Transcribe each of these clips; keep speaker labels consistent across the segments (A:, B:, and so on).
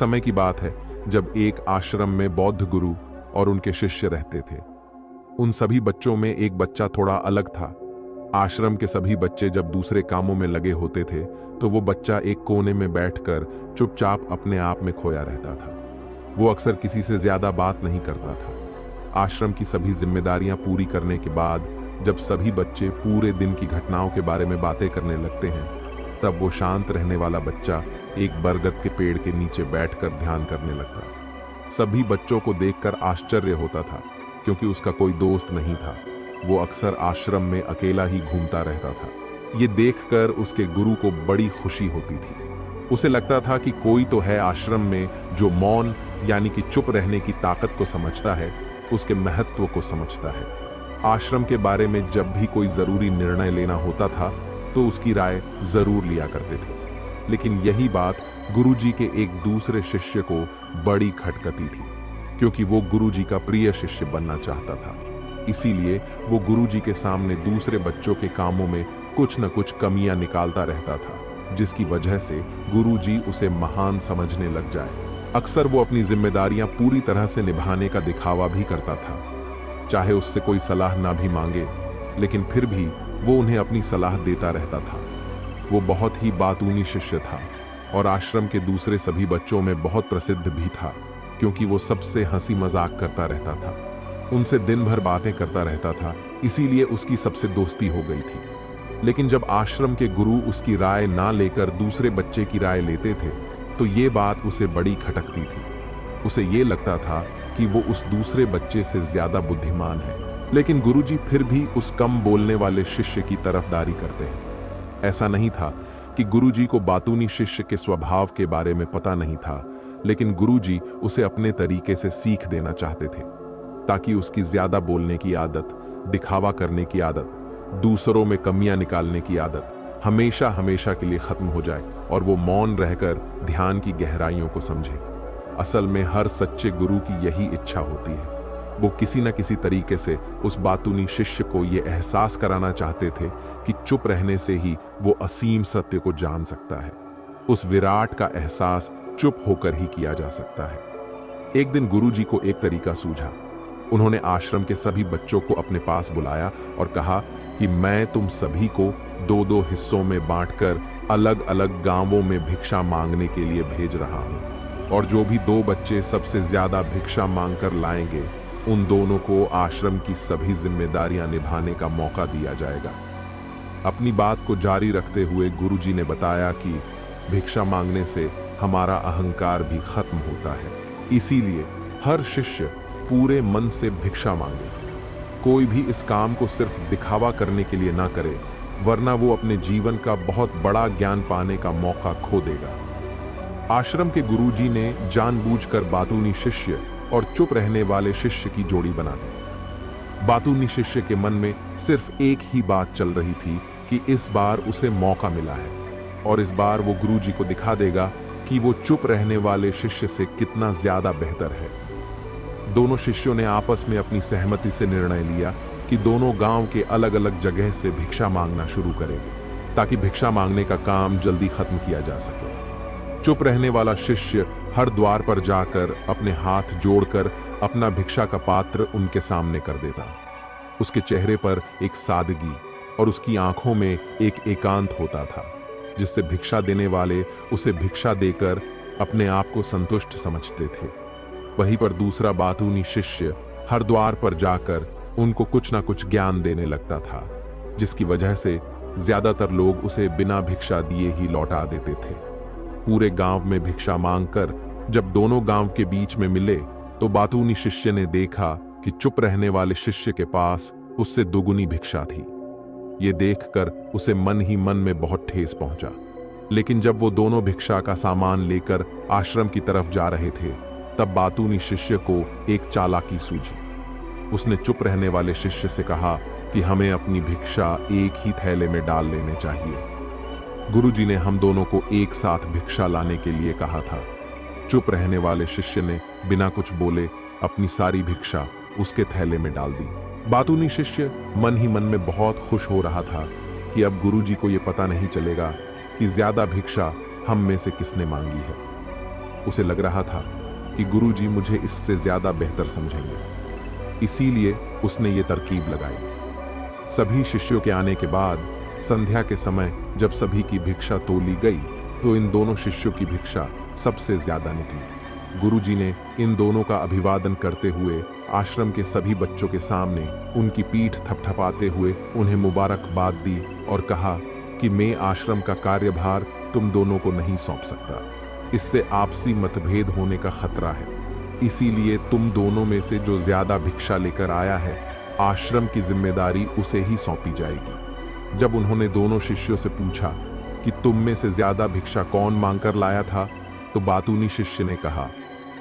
A: समय की बात है जब एक आश्रम में बौद्ध गुरु और उनके शिष्य रहते थे। उन सभी बच्चों में एक बच्चा थोड़ा अलग था। आश्रम के सभी बच्चे जब दूसरे कामों में लगे होते थे तो वो बच्चा एक कोने में बैठकर चुपचाप अपने आप में खोया रहता था। वो अक्सर किसी से ज्यादा बात नहीं करता था। आश्रम की सभी जिम्मेदारियां पूरी करने के बाद जब सभी बच्चे पूरे दिन की घटनाओं के बारे में बातें करने लगते हैं, तब वो शांत रहने वाला बच्चा एक बरगद के पेड़ के नीचे बैठकर ध्यान करने लगता। सभी बच्चों को देखकर आश्चर्य होता था क्योंकि उसका कोई दोस्त नहीं था। वो अक्सर आश्रम में अकेला ही घूमता रहता था। ये देखकर उसके गुरु को बड़ी खुशी होती थी। उसे लगता था कि कोई तो है आश्रम में जो मौन यानी कि चुप रहने की ताकत को समझता है, उसके महत्व को समझता है। आश्रम के बारे में जब भी कोई जरूरी निर्णय लेना होता था तो उसकी राय जरूर लिया करते थे। लेकिन यही बात गुरुजी के एक दूसरे शिष्य को बड़ी खटकती थी क्योंकि वो गुरुजी का प्रिय शिष्य बनना चाहता था। इसीलिए वो गुरुजी के सामने दूसरे बच्चों के कामों में कुछ न कुछ कमियां निकालता रहता था, जिसकी वजह से गुरुजी उसे महान समझने लग जाए। अक्सर वो अपनी जिम्मेदारियां पूरी तरह से निभाने का दिखावा भी करता था, चाहे उससे कोई सलाह ना भी मांगे, लेकिन फिर भी वो उन्हें अपनी सलाह देता रहता था। वो बहुत ही बातूनी शिष्य था और आश्रम के दूसरे सभी बच्चों में बहुत प्रसिद्ध भी था क्योंकि वो सबसे हंसी मजाक करता रहता था, उनसे दिन भर बातें करता रहता था। इसीलिए उसकी सबसे दोस्ती हो गई थी। लेकिन जब आश्रम के गुरु उसकी राय ना लेकर दूसरे बच्चे की राय लेते थे तो ये बात उसे बड़ी खटकती थी। उसे ये लगता था कि वो उस दूसरे बच्चे से ज्यादा बुद्धिमान है, लेकिन गुरुजी फिर भी उस कम बोलने वाले शिष्य की तरफदारी करते हैं। ऐसा नहीं था कि गुरुजी को बातूनी शिष्य के स्वभाव के बारे में पता नहीं था, लेकिन गुरुजी उसे अपने तरीके से सीख देना चाहते थे ताकि उसकी ज्यादा बोलने की आदत, दिखावा करने की आदत, दूसरों में कमियां निकालने की आदत हमेशा हमेशा के लिए खत्म हो जाए और वो मौन रहकर ध्यान की गहराइयों को समझे। असल में हर सच्चे गुरु की यही इच्छा होती है। वो किसी न किसी तरीके से उस बातूनी शिष्य को ये एहसास कराना चाहते थे कि चुप रहने से ही वो असीम सत्य को जान सकता है। उस विराट का एहसास चुप होकर ही किया जा सकता है। एक दिन गुरुजी को एक तरीका सूझा। उन्होंने आश्रम के सभी बच्चों को अपने पास बुलाया और कहा कि मैं तुम सभी को दो दो हिस्सों में बांटकर अलग अलग गांवों में भिक्षा मांगने के लिए भेज रहा हूं, और जो भी दो बच्चे सबसे ज्यादा भिक्षा मांगकर लाएंगे उन दोनों को आश्रम की सभी जिम्मेदारियां निभाने का मौका दिया जाएगा। अपनी बात को जारी रखते हुए गुरुजी ने बताया कि भिक्षा मांगने से हमारा अहंकार भी खत्म होता है। इसीलिए हर शिष्य पूरे मन से भिक्षा मांगे। कोई भी इस काम को सिर्फ दिखावा करने के लिए ना करे, वरना वो अपने जीवन का बहुत बड़ा ज्ञान पाने का मौका खो देगा। आश्रम के गुरुजी ने जानबूझकर बातूनी शिष्य और चुप रहने वाले शिष्य की जोड़ी बना दी। बातूनी शिष्य के मन में सिर्फ एक ही बात चल रही थी कि इस बार उसे मौका मिला है और इस बार वो गुरुजी को दिखा देगा कि वो चुप रहने वाले शिष्य से कितना ज्यादा बेहतर है। दोनों शिष्यों ने आपस में अपनी सहमति से निर्णय लिया कि दोनों गांव के अलग अलग जगह से भिक्षा मांगना शुरू करेंगे ताकि भिक्षा मांगने का काम जल्दी खत्म किया जा सके। चुप रहने वाला शिष्य हर द्वार पर जाकर अपने हाथ जोड़कर अपना भिक्षा का पात्र उनके सामने कर देता। उसके चेहरे पर एक सादगी और उसकी आंखों में एक एकांत होता था, जिससे भिक्षा देने वाले उसे भिक्षा देकर अपने आप को संतुष्ट समझते थे। वहीं पर दूसरा बातूनी शिष्य हर द्वार पर जाकर उनको कुछ ना कुछ ज्ञान देने लगता था, जिसकी वजह से ज्यादातर लोग उसे बिना भिक्षा दिए ही लौटा देते थे। पूरे गांव में भिक्षा मांगकर जब दोनों गांव के बीच में मिले तो बातूनी शिष्य ने देखा कि चुप रहने वाले शिष्य के पास उससे दुगुनी भिक्षा थी। ये देखकर उसे मन ही मन में बहुत ठेस पहुंचा। लेकिन जब वो दोनों भिक्षा का सामान लेकर आश्रम की तरफ जा रहे थे, तब बातूनी शिष्य को एक चालाकी सूझी। उसने चुप रहने वाले शिष्य से कहा कि हमें अपनी भिक्षा एक ही थैले में डाल लेने चाहिए। गुरुजी ने हम दोनों को एक साथ भिक्षा लाने के लिए कहा था। चुप रहने वाले शिष्य ने बिना कुछ बोले अपनी सारी भिक्षा उसके थैले में डाल दी। बातूनी शिष्य मन ही मन में बहुत खुश हो रहा था कि अब गुरुजी को यह पता नहीं चलेगा कि ज्यादा भिक्षा हम में से किसने मांगी है। उसे लग रहा था कि गुरुजी मुझे इससे ज्यादा बेहतर समझेंगे। इसीलिए उसने ये तरकीब लगाई। सभी शिष्यों के आने के बाद संध्या के समय जब सभी की भिक्षा तोली गई तो इन दोनों शिष्यों की भिक्षा सबसे ज्यादा निकली। गुरुजी ने इन दोनों का अभिवादन करते हुए आश्रम के सभी बच्चों के सामने उनकी पीठ थपथपाते हुए उन्हें मुबारकबाद दी और कहा कि मैं आश्रम का कार्यभार तुम दोनों को नहीं सौंप सकता। इससे आपसी मतभेद होने का खतरा है। इसीलिए तुम दोनों में से जो ज्यादा भिक्षा लेकर आया है, आश्रम की जिम्मेदारी उसे ही सौंपी जाएगी। जब उन्होंने दोनों शिष्यों से पूछा कि तुम में से ज्यादा भिक्षा कौन मांगकर लाया था, तो बातूनी शिष्य ने कहा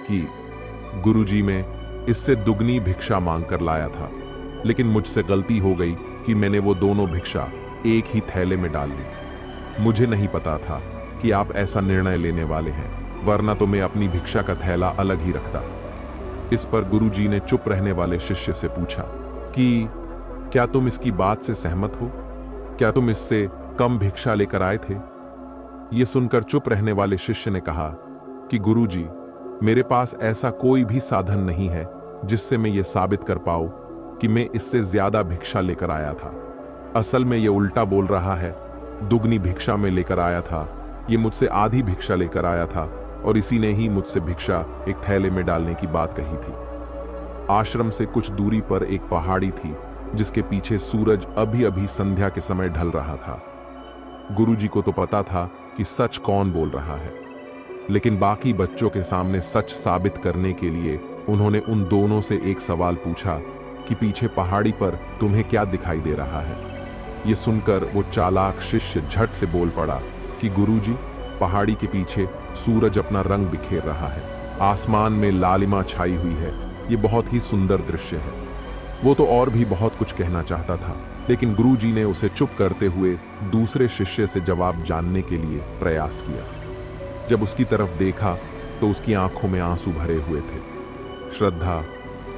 A: कि गुरुजी में इससे दुगनी भिक्षा मांगकर लाया था, लेकिन मुझसे गलती हो गई कि मैंने वो दोनों भिक्षा एक ही थैले में डाल दी। मुझे नहीं पता था कि आप ऐसा निर्णय लेने वाले हैं, वरना तो मैं अपनी भिक्षा का थैला अलग ही रखता। इस पर गुरुजी ने चुप रहने वाले शिष्य से पूछा कि क्या तुम इसकी बात से सहमत हो? क्या तुम इससे कम भिक्षा लेकर आए थे? यह सुनकर चुप रहने वाले शिष्य ने कहा कि गुरुजी, मेरे पास ऐसा कोई भी साधन नहीं है जिससे मैं ये साबित कर पाऊं कि मैं इससे ज्यादा भिक्षा लेकर आया था। असल में ये उल्टा बोल रहा है। दुगनी भिक्षा में लेकर आया था, ये मुझसे आधी भिक्षा लेकर आया था और इसी ने ही मुझसे भिक्षा एक थैले में डालने की बात कही थी। आश्रम से कुछ दूरी पर एक पहाड़ी थी जिसके पीछे सूरज अभी अभी संध्या के समय ढल रहा था। गुरुजी को तो पता था कि सच कौन बोल रहा है, लेकिन बाकी बच्चों के सामने सच साबित करने के लिए उन्होंने उन दोनों से एक सवाल पूछा कि पीछे पहाड़ी पर तुम्हें क्या दिखाई दे रहा है? ये सुनकर वो चालाक शिष्य झट से बोल पड़ा कि गुरुजी, पहाड़ी के पीछे सूरज अपना रंग बिखेर रहा है, आसमान में लालिमा छाई हुई है, ये बहुत ही सुंदर दृश्य है। वो तो और भी बहुत कुछ कहना चाहता था, लेकिन गुरुजी ने उसे चुप करते हुए दूसरे शिष्य से जवाब जानने के लिए प्रयास किया। जब उसकी तरफ देखा तो उसकी आंखों में आंसू भरे हुए थे। श्रद्धा,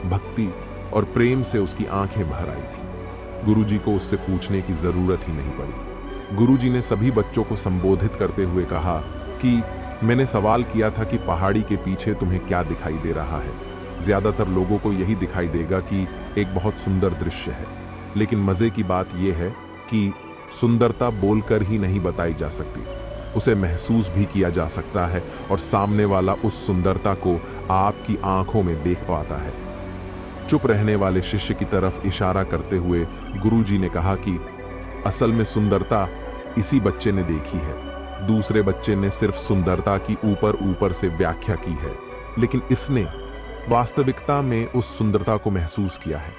A: भक्ति और प्रेम से उसकी आंखें भर आई थी। गुरुजी को उससे पूछने की जरूरत ही नहीं पड़ी। गुरुजी ने सभी बच्चों को संबोधित करते हुए कहा कि मैंने सवाल किया था कि पहाड़ी के पीछे तुम्हें क्या दिखाई दे रहा है। ज्यादातर लोगों को यही दिखाई देगा कि एक बहुत सुंदर दृश्य है, लेकिन मजे की बात यह है कि सुंदरता बोलकर ही नहीं बताई जा सकती, उसे महसूस भी किया जा सकता है और सामने वाला उस सुंदरता को आपकी आंखों में देख पाता है। चुप रहने वाले शिष्य की तरफ इशारा करते हुए गुरुजी ने कहा कि असल में सुंदरता इसी बच्चे ने देखी है। दूसरे बच्चे ने सिर्फ सुंदरता की ऊपर ऊपर से व्याख्या की है, लेकिन इसने वास्तविकता में उस सुंदरता को महसूस किया है।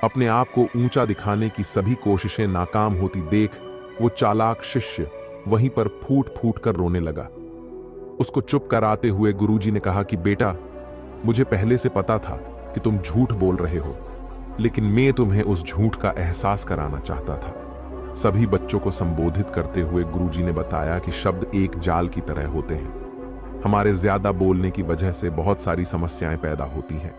A: अपने आप को ऊंचा दिखाने की सभी कोशिशें नाकाम होती देख वो चालाक शिष्य वहीं पर फूट फूट कर रोने लगा। उसको चुप कराते हुए गुरुजी ने कहा कि बेटा, मुझे पहले से पता था कि तुम झूठ बोल रहे हो, लेकिन मैं तुम्हें उस झूठ का एहसास कराना चाहता था। सभी बच्चों को संबोधित करते हुए गुरुजी ने बताया कि शब्द एक जाल की तरह होते हैं। हमारे ज्यादा बोलने की वजह से बहुत सारी समस्याएं पैदा होती हैं।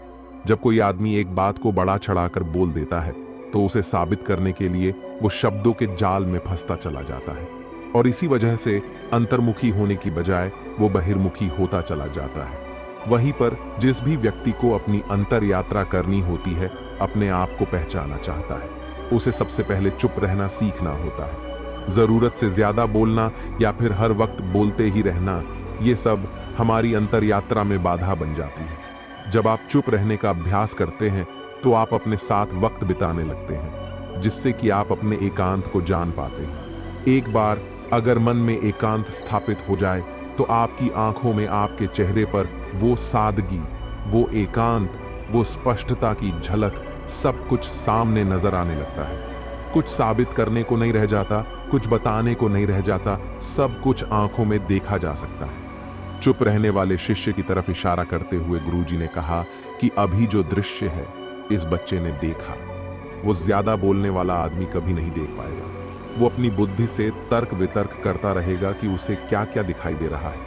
A: जब कोई आदमी एक बात को बढ़ा चढ़ाकर बोल देता है तो उसे साबित करने के लिए वो शब्दों के जाल में फंसता चला जाता है, और इसी वजह से अंतर्मुखी होने की बजाय वो बहिर्मुखी होता चला जाता है। वहीं पर जिस भी व्यक्ति को अपनी अंतर यात्रा करनी होती है, अपने आप को पहचानना चाहता है, उसे सबसे पहले चुप रहना सीखना होता है। जरूरत से ज्यादा बोलना या फिर हर वक्त बोलते ही रहना, ये सब हमारी अंतर यात्रा में बाधा बन जाती है। जब आप चुप रहने का अभ्यास करते हैं तो आप अपने साथ वक्त बिताने लगते हैं, जिससे कि आप अपने एकांत को जान पाते हैं। एक बार अगर मन में एकांत स्थापित हो जाए तो आपकी आंखों में, आपके चेहरे पर वो सादगी, वो एकांत, वो स्पष्टता की झलक, सब कुछ सामने नजर आने लगता है। कुछ साबित करने को नहीं रह जाता, कुछ बताने को नहीं रह जाता, सब कुछ आंखों में देखा जा सकता है। चुप रहने वाले शिष्य की तरफ इशारा करते हुए गुरुजी ने कहा कि अभी जो दृश्य है इस बच्चे ने देखा, वो ज्यादा बोलने वाला आदमी कभी नहीं देख पाएगा। वो अपनी बुद्धि से तर्क वितर्क करता रहेगा कि उसे क्या क्या दिखाई दे रहा है,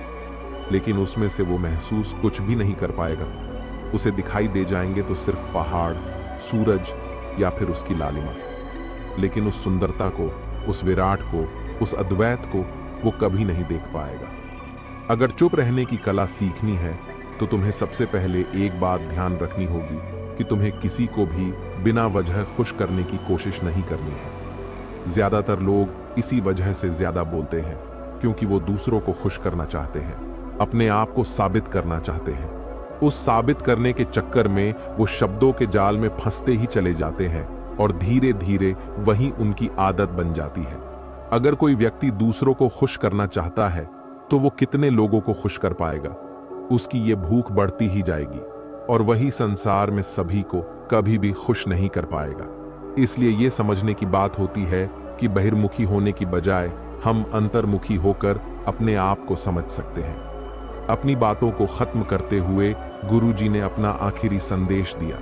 A: लेकिन उसमें से वो महसूस कुछ भी नहीं कर पाएगा। उसे दिखाई दे जाएंगे तो सिर्फ पहाड़, सूरज या फिर उसकी लालिमा, लेकिन उस सुंदरता को, उस विराट को, उस अद्वैत को वो कभी नहीं देख पाएगा। अगर चुप रहने की कला सीखनी है तो तुम्हें सबसे पहले एक बात ध्यान रखनी होगी कि तुम्हें किसी को भी बिना वजह खुश करने की कोशिश नहीं करनी है। ज्यादातर लोग इसी वजह से ज्यादा बोलते हैं क्योंकि वो दूसरों को खुश करना चाहते हैं, अपने आप को साबित करना चाहते हैं। उस साबित करने के चक्कर में वो शब्दों के जाल में फंसते ही चले जाते हैं और धीरे धीरे वही उनकी आदत बन जाती है। अगर कोई व्यक्ति दूसरों को खुश करना चाहता है तो वो कितने लोगों को खुश कर पाएगा? उसकी ये भूख बढ़ती ही जाएगी और वही संसार में सभी को कभी भी खुश नहीं कर पाएगा। इसलिए ये समझने की बात होती है कि बहिर्मुखी होने की बजाय हम अंतर्मुखी होकर अपने आप को समझ सकते हैं। अपनी बातों को खत्म करते हुए गुरुजी ने अपना आखिरी संदेश दिया।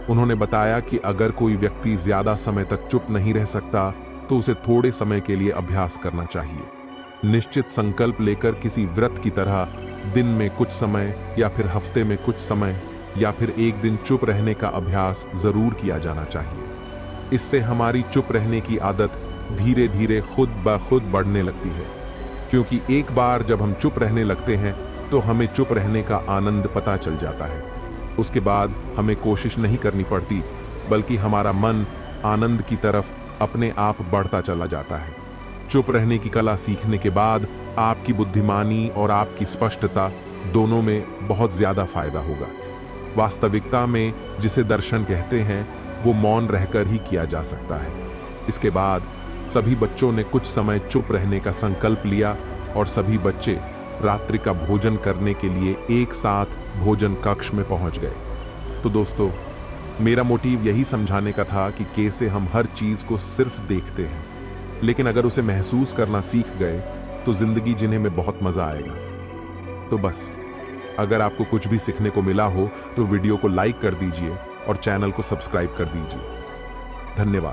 A: उन्होंने बताया कि अगर कोई व्यक्ति ज्यादा समय तक चुप नहीं रह सकता तो उसे थोड़े समय के लिए अभ्यास करना चाहिए। निश्चित संकल्प लेकर किसी व्रत की तरह दिन में कुछ समय या फिर हफ्ते में कुछ समय या फिर एक दिन चुप रहने का अभ्यास जरूर किया जाना चाहिए। इससे हमारी चुप रहने की आदत धीरे धीरे खुद ब खुद बढ़ने लगती है, क्योंकि एक बार जब हम चुप रहने लगते हैं तो हमें चुप रहने का आनंद पता चल जाता है। उसके बाद हमें कोशिश नहीं करनी पड़ती, बल्कि हमारा मन आनंद की तरफ अपने आप बढ़ता चला जाता है। चुप रहने की कला सीखने के बाद आपकी बुद्धिमानी और आपकी स्पष्टता दोनों में बहुत ज्यादा फायदा होगा। वास्तविकता में जिसे दर्शन कहते हैं वो मौन रहकर ही किया जा सकता है। इसके बाद सभी बच्चों ने कुछ समय चुप रहने का संकल्प लिया और सभी बच्चे रात्रि का भोजन करने के लिए एक साथ भोजन कक्ष में पहुंच गए। तो दोस्तों, मेरा मोटिव यही समझाने का था कि कैसे हम हर चीज को सिर्फ देखते हैं, लेकिन अगर उसे महसूस करना सीख गए तो जिंदगी जीने में बहुत मजा आएगा। तो बस, अगर आपको कुछ भी सीखने को मिला हो तो वीडियो को लाइक कर दीजिए और चैनल को सब्सक्राइब कर दीजिए। धन्यवाद।